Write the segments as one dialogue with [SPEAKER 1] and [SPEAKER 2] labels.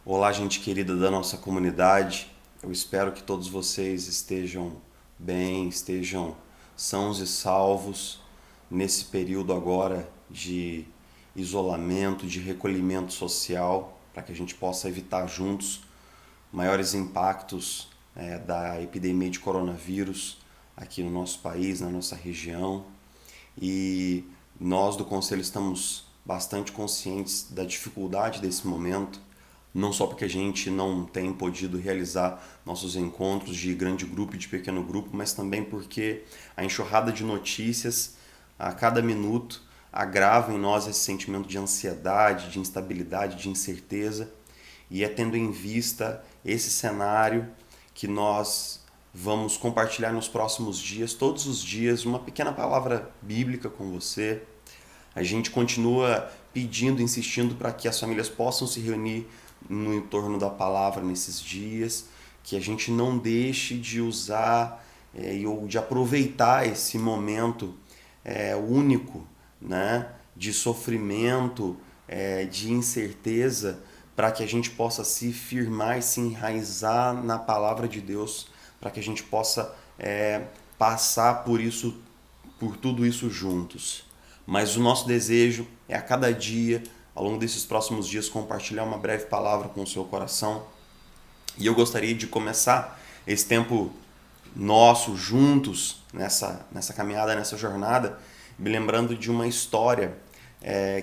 [SPEAKER 1] Olá, gente querida da nossa comunidade. Eu espero que todos vocês estejam bem, estejam sãos e salvos nesse período agora de isolamento, de recolhimento social, para que a gente possa evitar juntos maiores impactos da epidemia de coronavírus aqui no nosso país, na nossa região. E nós do Conselho estamos bastante conscientes da dificuldade desse momento, não só porque a gente não tem podido realizar nossos encontros de grande grupo e de pequeno grupo, mas também porque a enxurrada de notícias a cada minuto agrava em nós esse sentimento de ansiedade, de instabilidade, de incerteza, e é tendo em vista esse cenário que nós vamos compartilhar nos próximos dias, todos os dias, uma pequena palavra bíblica com você. A gente continua pedindo, insistindo para que as famílias possam se reunir no entorno da palavra nesses dias, que a gente não deixe de usar ou de aproveitar esse momento único, né, de sofrimento, de incerteza, para que a gente possa se firmar e se enraizar na palavra de Deus, para que a gente possa passar por isso, por tudo isso juntos. Mas o nosso desejo é a cada dia, ao longo desses próximos dias, compartilhar uma breve palavra com o seu coração. E eu gostaria de começar esse tempo nosso juntos nessa caminhada, nessa jornada, me lembrando de uma história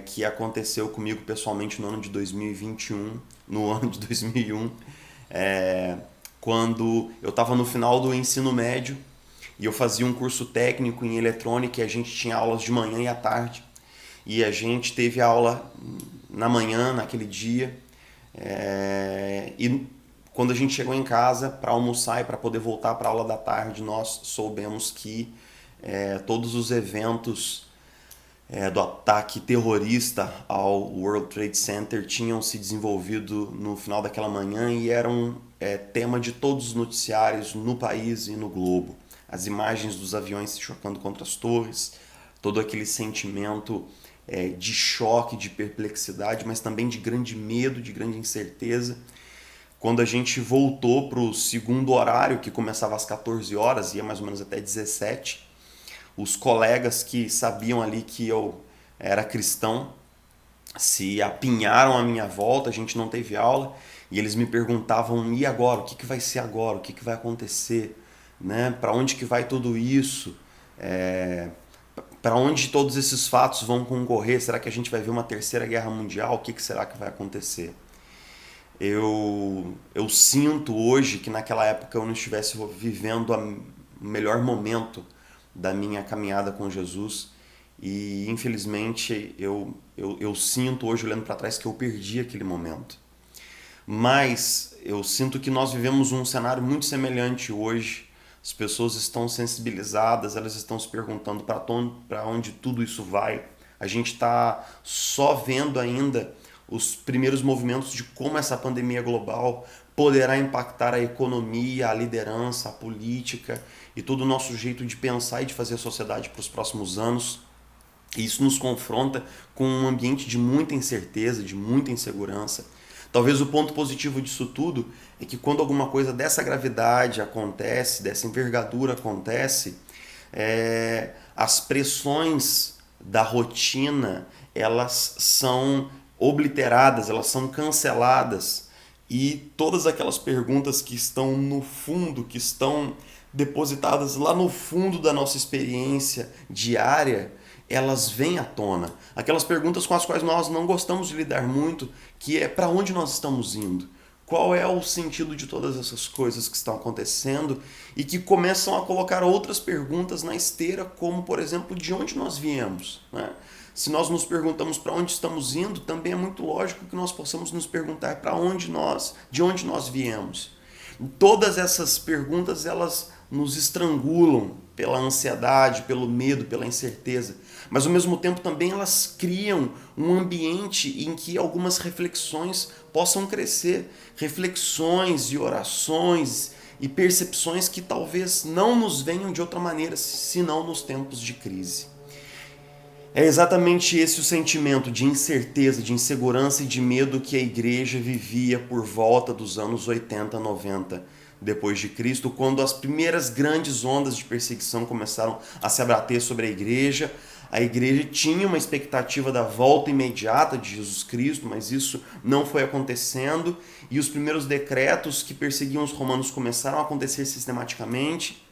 [SPEAKER 1] que aconteceu comigo pessoalmente no ano de 2021, no ano de 2001, quando eu estava no final do ensino médio e eu fazia um curso técnico em eletrônica e a gente tinha aulas de manhã e à tarde. E a gente teve aula na manhã, naquele dia, e quando a gente chegou em casa para almoçar e para poder voltar para a aula da tarde, nós soubemos que todos os eventos do ataque terrorista ao World Trade Center tinham se desenvolvido no final daquela manhã e eram tema de todos os noticiários no país e no globo. As imagens dos aviões se chocando contra as torres, todo aquele sentimento de choque, de perplexidade, mas também de grande medo, de grande incerteza. Quando a gente voltou para o segundo horário, que começava às 14 horas, ia mais ou menos até 17, os colegas que sabiam ali que eu era cristão se apinharam à minha volta, a gente não teve aula, e eles me perguntavam, e agora? O que vai ser agora? O que vai acontecer? Né? Para onde que vai tudo isso? Para onde todos esses fatos vão concorrer? Será que a gente vai ver uma terceira guerra mundial? O que será que vai acontecer? Eu sinto hoje que naquela época eu não estivesse vivendo o melhor momento da minha caminhada com Jesus e infelizmente eu sinto hoje olhando para trás que eu perdi aquele momento. Mas eu sinto que nós vivemos um cenário muito semelhante hoje. As pessoas estão sensibilizadas, elas estão se perguntando para onde tudo isso vai. A gente está só vendo ainda os primeiros movimentos de como essa pandemia global poderá impactar a economia, a liderança, a política e todo o nosso jeito de pensar e de fazer a sociedade para os próximos anos. E isso nos confronta com um ambiente de muita incerteza, de muita insegurança. Talvez o ponto positivo disso tudo é que quando alguma coisa dessa gravidade acontece, dessa envergadura acontece, as pressões da rotina elas são obliteradas, elas são canceladas e todas aquelas perguntas que estão no fundo, que estão depositadas lá no fundo da nossa experiência diária, elas vêm à tona. Aquelas perguntas com as quais nós não gostamos de lidar muito, que é para onde nós estamos indo? Qual é o sentido de todas essas coisas que estão acontecendo e que começam a colocar outras perguntas na esteira, como, por exemplo, de onde nós viemos, né? Se nós nos perguntamos para onde estamos indo, também é muito lógico que nós possamos nos perguntar de onde nós viemos. Todas essas perguntas, elas nos estrangulam pela ansiedade, pelo medo, pela incerteza. Mas ao mesmo tempo também elas criam um ambiente em que algumas reflexões possam crescer. Reflexões e orações e percepções que talvez não nos venham de outra maneira, senão nos tempos de crise. É exatamente esse o sentimento de incerteza, de insegurança e de medo que a igreja vivia por volta dos anos 80, 90 depois de Cristo, quando as primeiras grandes ondas de perseguição começaram a se abater sobre a igreja. A igreja tinha uma expectativa da volta imediata de Jesus Cristo, mas isso não foi acontecendo, e os primeiros decretos que perseguiam os romanos começaram a acontecer sistematicamente.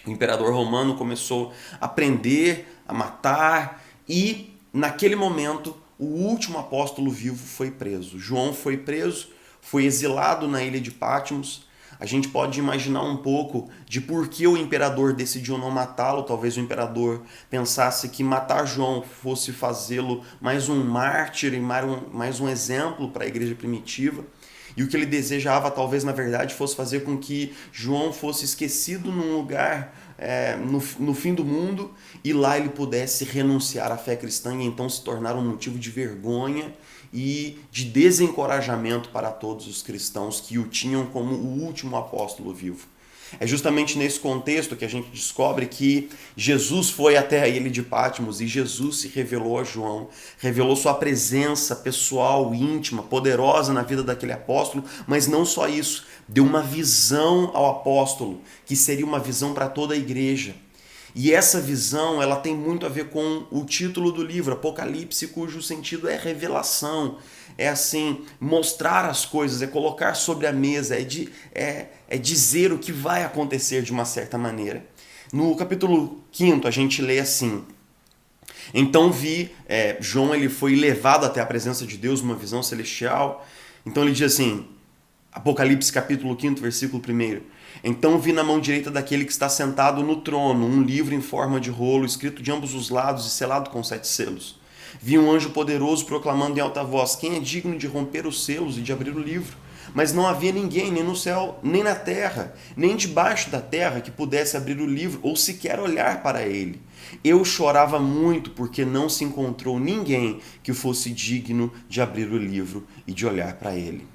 [SPEAKER 1] O imperador romano começou a prender, a matar, e naquele momento o último apóstolo vivo foi preso. João foi preso, foi exilado na ilha de Patmos. A gente pode imaginar um pouco de por que o imperador decidiu não matá-lo. Talvez o imperador pensasse que matar João fosse fazê-lo mais um mártir e mais um exemplo para a igreja primitiva. E o que ele desejava, talvez, na verdade, fosse fazer com que João fosse esquecido num lugar no fim do mundo, e lá ele pudesse renunciar à fé cristã e então se tornar um motivo de vergonha e de desencorajamento para todos os cristãos que o tinham como o último apóstolo vivo. É justamente nesse contexto que a gente descobre que Jesus foi até a ilha de Patmos e Jesus se revelou a João, revelou sua presença pessoal, íntima, poderosa na vida daquele apóstolo, mas não só isso, deu uma visão ao apóstolo, que seria uma visão para toda a igreja. E essa visão, ela tem muito a ver com o título do livro, Apocalipse, cujo sentido é revelação. É assim, mostrar as coisas, é colocar sobre a mesa, é dizer o que vai acontecer de uma certa maneira. No capítulo 5 a gente lê assim: então vi, João ele foi levado até a presença de Deus, uma visão celestial. Então ele diz assim, Apocalipse capítulo 5, versículo 1: então vi na mão direita daquele que está sentado no trono um livro em forma de rolo, escrito de ambos os lados e selado com 7 selos. Vi um anjo poderoso proclamando em alta voz: quem é digno de romper os selos e de abrir o livro? Mas não havia ninguém, nem no céu, nem na terra, nem debaixo da terra, que pudesse abrir o livro ou sequer olhar para ele. Eu chorava muito porque não se encontrou ninguém que fosse digno de abrir o livro e de olhar para ele.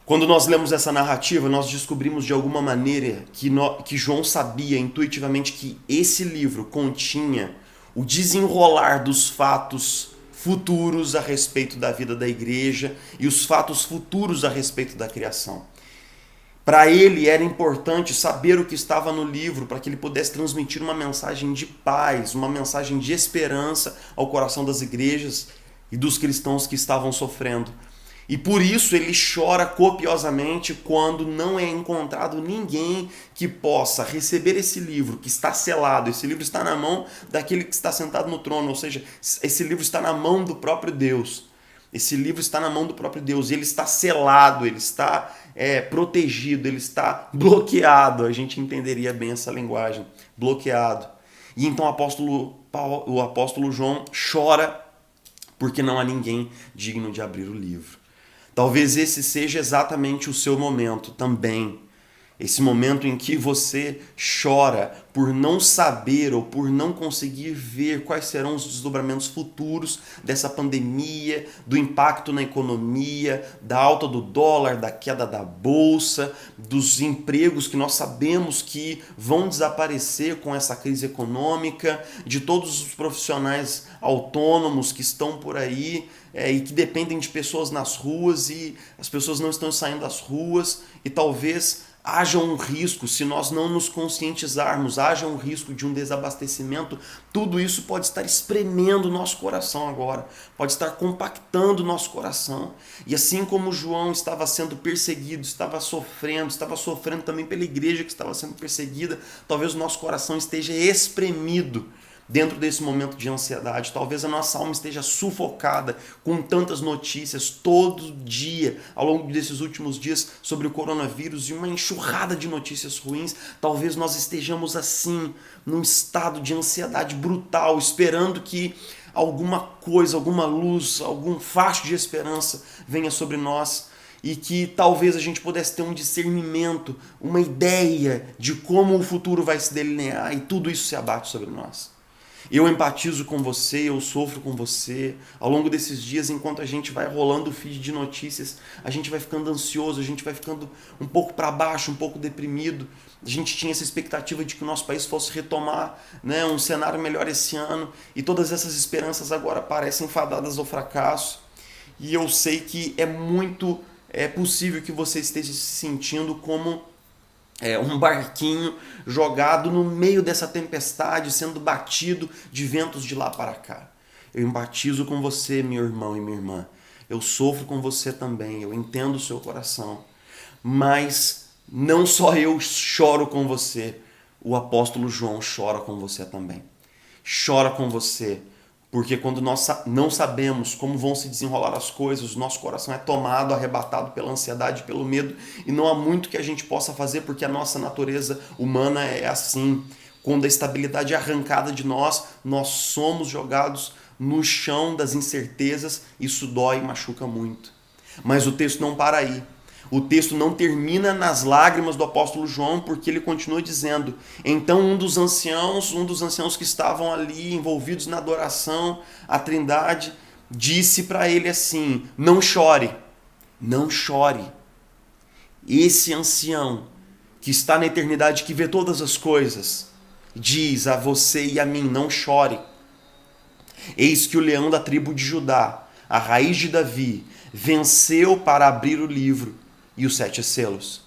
[SPEAKER 1] Quando nós lemos essa narrativa, nós descobrimos de alguma maneira que João sabia intuitivamente que esse livro continha o desenrolar dos fatos futuros a respeito da vida da igreja e os fatos futuros a respeito da criação. Para ele era importante saber o que estava no livro, para que ele pudesse transmitir uma mensagem de paz, uma mensagem de esperança ao coração das igrejas e dos cristãos que estavam sofrendo. E por isso ele chora copiosamente quando não é encontrado ninguém que possa receber esse livro, que está selado. Esse livro está na mão daquele que está sentado no trono, ou seja, esse livro está na mão do próprio Deus. Esse livro está na mão do próprio Deus, ele está selado, ele está protegido, ele está bloqueado. A gente entenderia bem essa linguagem, bloqueado. E então o apóstolo João chora porque não há ninguém digno de abrir o livro. Talvez esse seja exatamente o seu momento também. Esse momento em que você chora por não saber ou por não conseguir ver quais serão os desdobramentos futuros dessa pandemia, do impacto na economia, da alta do dólar, da queda da bolsa, dos empregos que nós sabemos que vão desaparecer com essa crise econômica, de todos os profissionais autônomos que estão por aí e que dependem de pessoas nas ruas e as pessoas não estão saindo das ruas e talvez haja um risco, se nós não nos conscientizarmos, haja um risco de um desabastecimento. Tudo isso pode estar espremendo o nosso coração agora, pode estar compactando o nosso coração. E assim como João estava sendo perseguido, estava sofrendo também pela igreja que estava sendo perseguida, talvez o nosso coração esteja espremido dentro desse momento de ansiedade. Talvez a nossa alma esteja sufocada com tantas notícias todo dia, ao longo desses últimos dias, sobre o coronavírus e uma enxurrada de notícias ruins. Talvez nós estejamos assim, num estado de ansiedade brutal, esperando que alguma coisa, alguma luz, algum facho de esperança venha sobre nós e que talvez a gente pudesse ter um discernimento, uma ideia de como o futuro vai se delinear, e tudo isso se abate sobre nós. Eu empatizo com você, eu sofro com você. Ao longo desses dias, enquanto a gente vai rolando o feed de notícias, a gente vai ficando ansioso, a gente vai ficando um pouco para baixo, um pouco deprimido. A gente tinha essa expectativa de que o nosso país fosse retomar, né, um cenário melhor esse ano, e todas essas esperanças agora parecem fadadas ao fracasso. E eu sei que é possível que você esteja se sentindo como um barquinho jogado no meio dessa tempestade, sendo batido de ventos de lá para cá. Eu empatizo com você, meu irmão e minha irmã. Eu sofro com você também, eu entendo o seu coração. Mas não só eu choro com você, o apóstolo João chora com você também. Chora com você, porque quando nós não sabemos como vão se desenrolar as coisas, o nosso coração é tomado, arrebatado pela ansiedade, pelo medo, e não há muito que a gente possa fazer, porque a nossa natureza humana é assim. Quando a estabilidade é arrancada de nós, nós somos jogados no chão das incertezas, isso dói e machuca muito. Mas o texto não para aí. O texto não termina nas lágrimas do apóstolo João, porque ele continua dizendo: então um dos anciãos que estavam ali envolvidos na adoração à Trindade, disse para ele assim: não chore, não chore. Esse ancião que está na eternidade, que vê todas as coisas, diz a você e a mim: não chore. Eis que o leão da tribo de Judá, a raiz de Davi, venceu para abrir o livro e os 7 selos.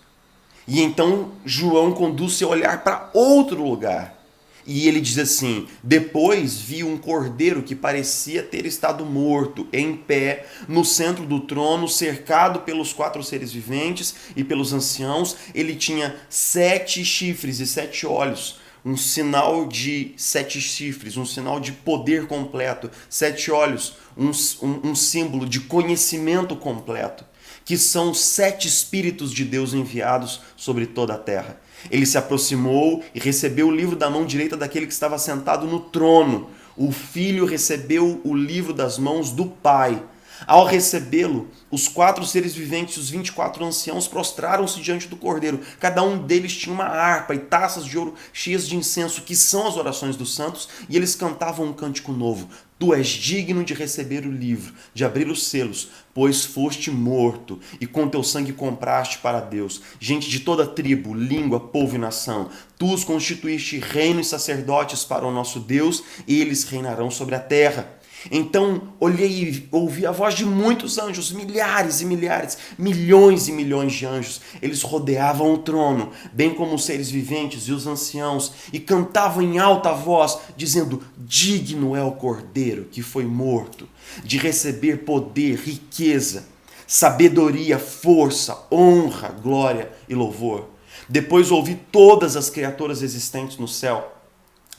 [SPEAKER 1] E então João conduz seu olhar para outro lugar. E ele diz assim: depois vi um cordeiro que parecia ter estado morto, em pé, no centro do trono, cercado pelos 4 seres viventes e pelos anciãos. Ele tinha 7 chifres e 7 olhos. Um sinal de 7 chifres, um sinal de poder completo. 7 olhos, um símbolo de conhecimento completo, que são 7 Espíritos de Deus enviados sobre toda a terra. Ele se aproximou e recebeu o livro da mão direita daquele que estava sentado no trono. O Filho recebeu o livro das mãos do Pai. Ao recebê-lo, os 4 seres viventes e os 24 anciãos prostraram-se diante do Cordeiro. Cada um deles tinha uma harpa e taças de ouro cheias de incenso, que são as orações dos santos, e eles cantavam um cântico novo. Tu és digno de receber o livro, de abrir os selos, pois foste morto, e com teu sangue compraste para Deus gente de toda tribo, língua, povo e nação. Tu os constituíste reino e sacerdotes para o nosso Deus, e eles reinarão sobre a terra. Então olhei e ouvi a voz de muitos anjos, milhares e milhares, milhões e milhões de anjos. Eles rodeavam o trono, bem como os seres viventes e os anciãos, e cantavam em alta voz, dizendo: digno é o Cordeiro que foi morto, de receber poder, riqueza, sabedoria, força, honra, glória e louvor. Depois ouvi todas as criaturas existentes no céu,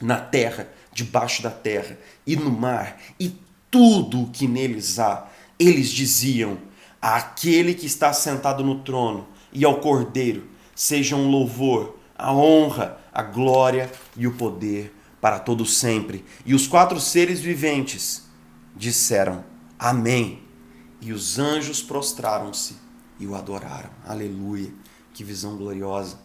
[SPEAKER 1] na terra, debaixo da terra e no mar, e tudo o que neles há. Eles diziam: àquele que está sentado no trono e ao Cordeiro sejam o louvor, a honra, a glória e o poder para todo sempre. E os 4 seres viventes disseram: amém. E os anjos prostraram-se e o adoraram. Aleluia! Que visão gloriosa!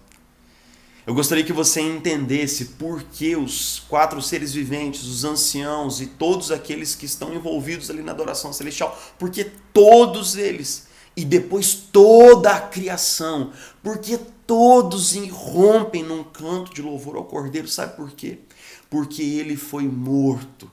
[SPEAKER 1] Eu gostaria que você entendesse por que os 4 seres viventes, os anciãos e todos aqueles que estão envolvidos ali na adoração celestial, porque todos eles, e depois toda a criação, porque todos irrompem num canto de louvor ao Cordeiro. Sabe por quê? Porque ele foi morto,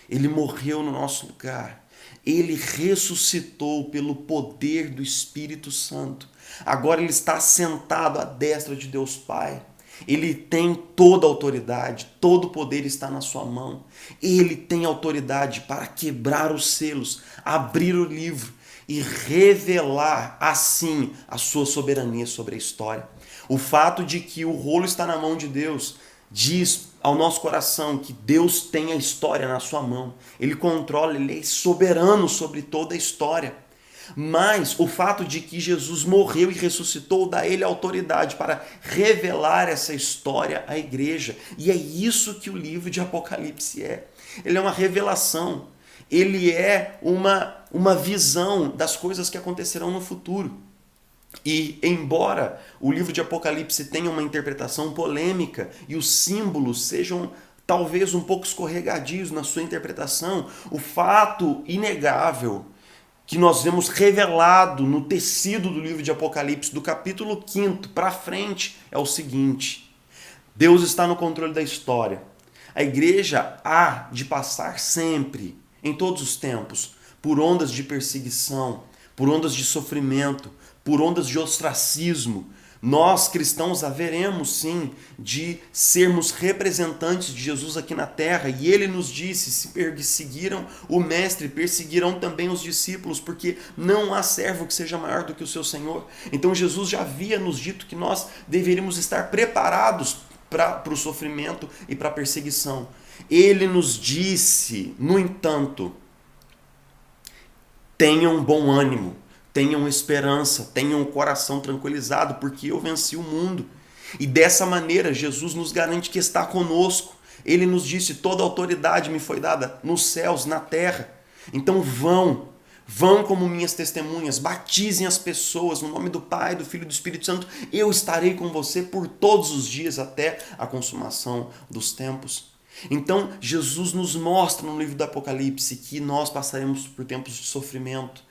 [SPEAKER 1] ele morreu no nosso lugar, ele ressuscitou pelo poder do Espírito Santo. Agora ele está sentado à destra de Deus Pai. Ele tem toda a autoridade, todo o poder está na sua mão. Ele tem autoridade para quebrar os selos, abrir o livro e revelar assim a sua soberania sobre a história. O fato de que o rolo está na mão de Deus diz ao nosso coração que Deus tem a história na sua mão. Ele controla, ele é soberano sobre toda a história. Mas o fato de que Jesus morreu e ressuscitou dá a ele autoridade para revelar essa história à igreja. E é isso que o livro de Apocalipse é. Ele é uma revelação. Ele é uma visão das coisas que acontecerão no futuro. E embora o livro de Apocalipse tenha uma interpretação polêmica e os símbolos sejam talvez um pouco escorregadios na sua interpretação, o fato inegável que nós vemos revelado no tecido do livro de Apocalipse, do capítulo 5 para frente, é o seguinte: Deus está no controle da história. A igreja há de passar sempre, em todos os tempos, por ondas de perseguição, por ondas de sofrimento, por ondas de ostracismo. Nós, cristãos, haveremos sim de sermos representantes de Jesus aqui na terra, e ele nos disse: se perseguiram o mestre, perseguirão também os discípulos, porque não há servo que seja maior do que o seu Senhor. Então Jesus já havia nos dito que nós deveríamos estar preparados para o sofrimento e para a perseguição. Ele nos disse, no entanto, tenham bom ânimo, tenham esperança, tenham o coração tranquilizado, porque eu venci o mundo. E dessa maneira Jesus nos garante que está conosco. Ele nos disse: toda autoridade me foi dada nos céus, na terra. Então vão como minhas testemunhas, batizem as pessoas no nome do Pai, do Filho e do Espírito Santo. Eu estarei com você por todos os dias até a consumação dos tempos. Então Jesus nos mostra no livro do Apocalipse que nós passaremos por tempos de sofrimento.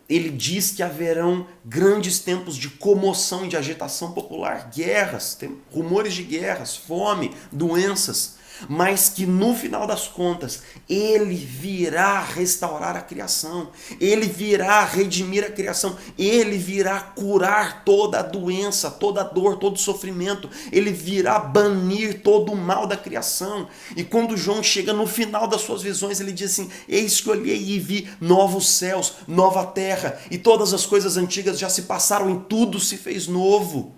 [SPEAKER 1] Ele diz que haverão grandes tempos de comoção e de agitação popular, guerras, rumores de guerras, fome, doenças, mas que no final das contas ele virá restaurar a criação, ele virá redimir a criação, ele virá curar toda a doença, toda a dor, todo o sofrimento, ele virá banir todo o mal da criação. E quando João chega no final das suas visões, ele diz assim: eis que olhei e vi novos céus, nova terra, e todas as coisas antigas já se passaram e tudo se fez novo.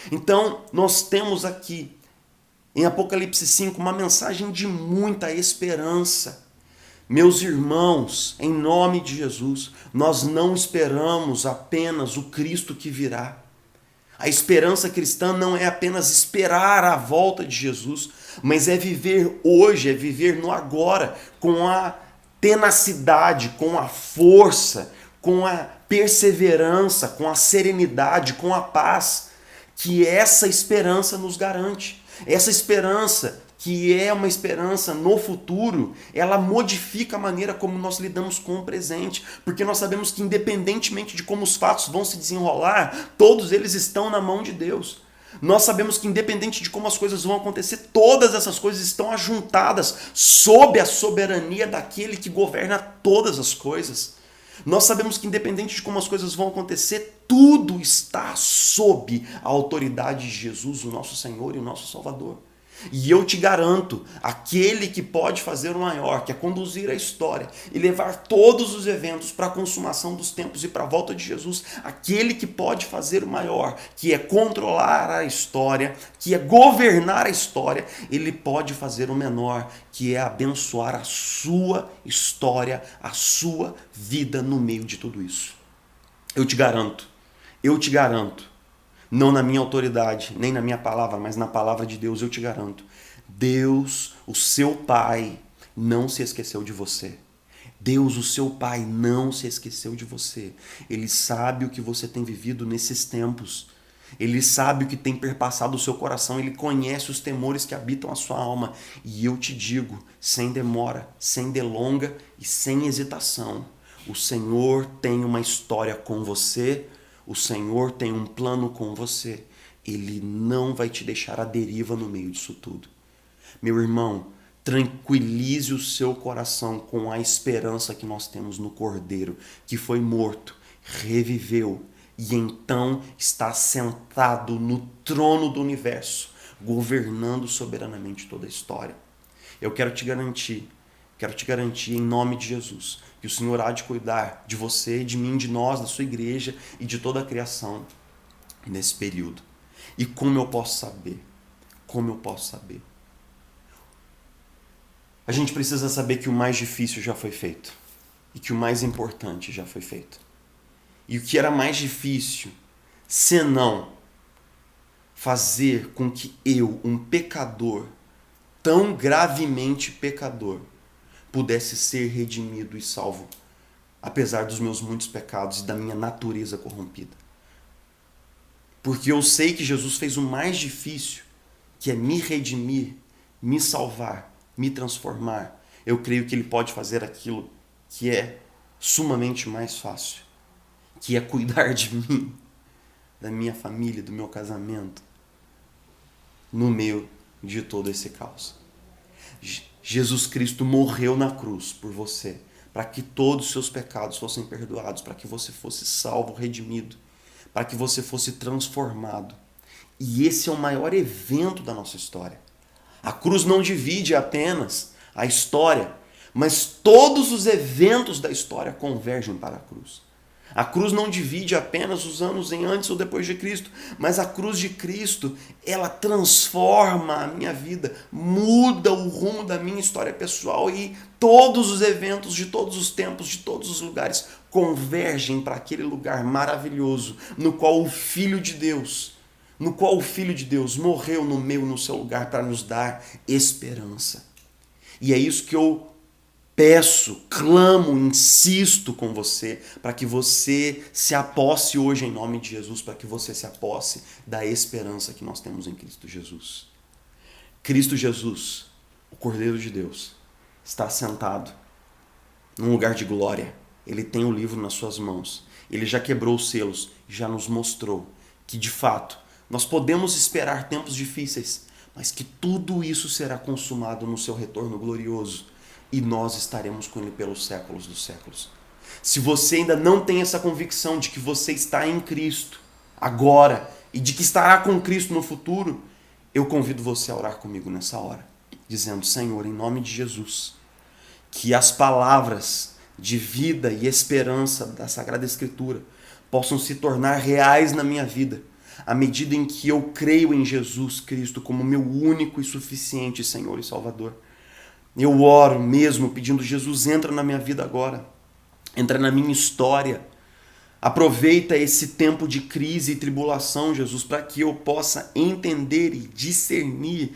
[SPEAKER 1] Então nós temos aqui em Apocalipse 5, uma mensagem de muita esperança. Meus irmãos, em nome de Jesus, nós não esperamos apenas o Cristo que virá. A esperança cristã não é apenas esperar a volta de Jesus, mas é viver hoje, é viver no agora, com a tenacidade, com a força, com a perseverança, com a serenidade, com a paz que essa esperança nos garante. Essa esperança, que é uma esperança no futuro, ela modifica a maneira como nós lidamos com o presente, porque nós sabemos que independentemente de como os fatos vão se desenrolar, todos eles estão na mão de Deus. Nós sabemos que independente de como as coisas vão acontecer, todas essas coisas estão ajuntadas sob a soberania daquele que governa todas as coisas. Nós sabemos que independente de como as coisas vão acontecer, tudo está sob a autoridade de Jesus, o nosso Senhor e o nosso Salvador. E eu te garanto, aquele que pode fazer o maior, que é conduzir a história e levar todos os eventos para a consumação dos tempos e para a volta de Jesus, aquele que pode fazer o maior, que é controlar a história, que é governar a história, ele pode fazer o menor, que é abençoar a sua história, a sua vida no meio de tudo isso. Eu te garanto, não na minha autoridade, nem na minha palavra, mas na palavra de Deus, eu te garanto. Deus, o seu Pai, não se esqueceu de você. Deus, o seu Pai, não se esqueceu de você. Ele sabe o que você tem vivido nesses tempos. Ele sabe o que tem perpassado o seu coração. Ele conhece os temores que habitam a sua alma. E eu te digo, sem demora, sem delonga e sem hesitação, o Senhor tem uma história com você. O Senhor tem um plano com você. Ele não vai te deixar à deriva no meio disso tudo. Meu irmão, tranquilize o seu coração com a esperança que nós temos no Cordeiro, que foi morto, reviveu e então está sentado no trono do universo, governando soberanamente toda a história. Eu quero te garantir em nome de Jesus, que o Senhor há de cuidar de você, de mim, de nós, da sua igreja e de toda a criação nesse período. E como eu posso saber? Como eu posso saber? A gente precisa saber que o mais difícil já foi feito e que o mais importante já foi feito. E o que era mais difícil, senão fazer com que eu, um pecador, tão gravemente pecador, pudesse ser redimido e salvo, apesar dos meus muitos pecados e da minha natureza corrompida. Porque eu sei que Jesus fez o mais difícil, que é me redimir, me salvar, me transformar, eu creio que Ele pode fazer aquilo que é sumamente mais fácil, que é cuidar de mim, da minha família, do meu casamento, no meio de todo esse caos. Jesus Cristo morreu na cruz por você, para que todos os seus pecados fossem perdoados, para que você fosse salvo, redimido, para que você fosse transformado. E esse é o maior evento da nossa história. A cruz não divide apenas a história, mas todos os eventos da história convergem para a cruz. A cruz não divide apenas os anos em antes ou depois de Cristo, mas a cruz de Cristo, ela transforma a minha vida, muda o rumo da minha história pessoal e todos os eventos de todos os tempos, de todos os lugares, convergem para aquele lugar maravilhoso no qual o Filho de Deus morreu no seu lugar para nos dar esperança. E é isso que eu peço, clamo, insisto com você, para que você se aposse hoje em nome de Jesus, para que você se aposse da esperança que nós temos em Cristo Jesus. Cristo Jesus, o Cordeiro de Deus, está sentado num lugar de glória. Ele tem o livro nas suas mãos. Ele já quebrou os selos, já nos mostrou que, de fato, nós podemos esperar tempos difíceis, mas que tudo isso será consumado no seu retorno glorioso. E nós estaremos com Ele pelos séculos dos séculos. Se você ainda não tem essa convicção de que você está em Cristo agora e de que estará com Cristo no futuro, eu convido você a orar comigo nessa hora, dizendo: Senhor, em nome de Jesus, que as palavras de vida e esperança da Sagrada Escritura possam se tornar reais na minha vida, à medida em que eu creio em Jesus Cristo como meu único e suficiente Senhor e Salvador. Eu oro mesmo pedindo: Jesus, entra na minha vida agora, entra na minha história. Aproveita esse tempo de crise e tribulação, Jesus, para que eu possa entender e discernir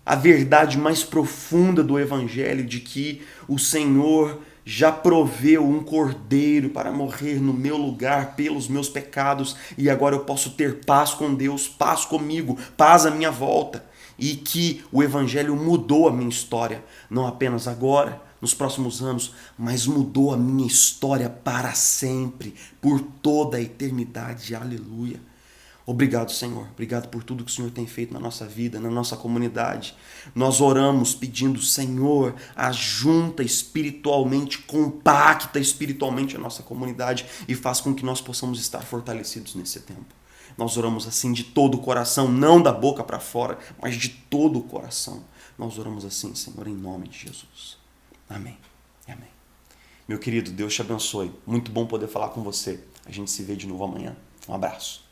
[SPEAKER 1] a verdade mais profunda do Evangelho, de que o Senhor já proveu um cordeiro para morrer no meu lugar pelos meus pecados, e agora eu posso ter paz com Deus, paz comigo, paz à minha volta. E que o Evangelho mudou a minha história, não apenas agora, nos próximos anos, mas mudou a minha história para sempre, por toda a eternidade. Aleluia. Obrigado, Senhor. Obrigado por tudo que o Senhor tem feito na nossa vida, na nossa comunidade. Nós oramos pedindo: Senhor, ajunta espiritualmente, compacta espiritualmente a nossa comunidade e faz com que nós possamos estar fortalecidos nesse tempo. Nós oramos assim de todo o coração, não da boca para fora, mas de todo o coração. Nós oramos assim, Senhor, em nome de Jesus. Amém. Amém. Meu querido, Deus te abençoe. Muito bom poder falar com você. A gente se vê de novo amanhã. Um abraço.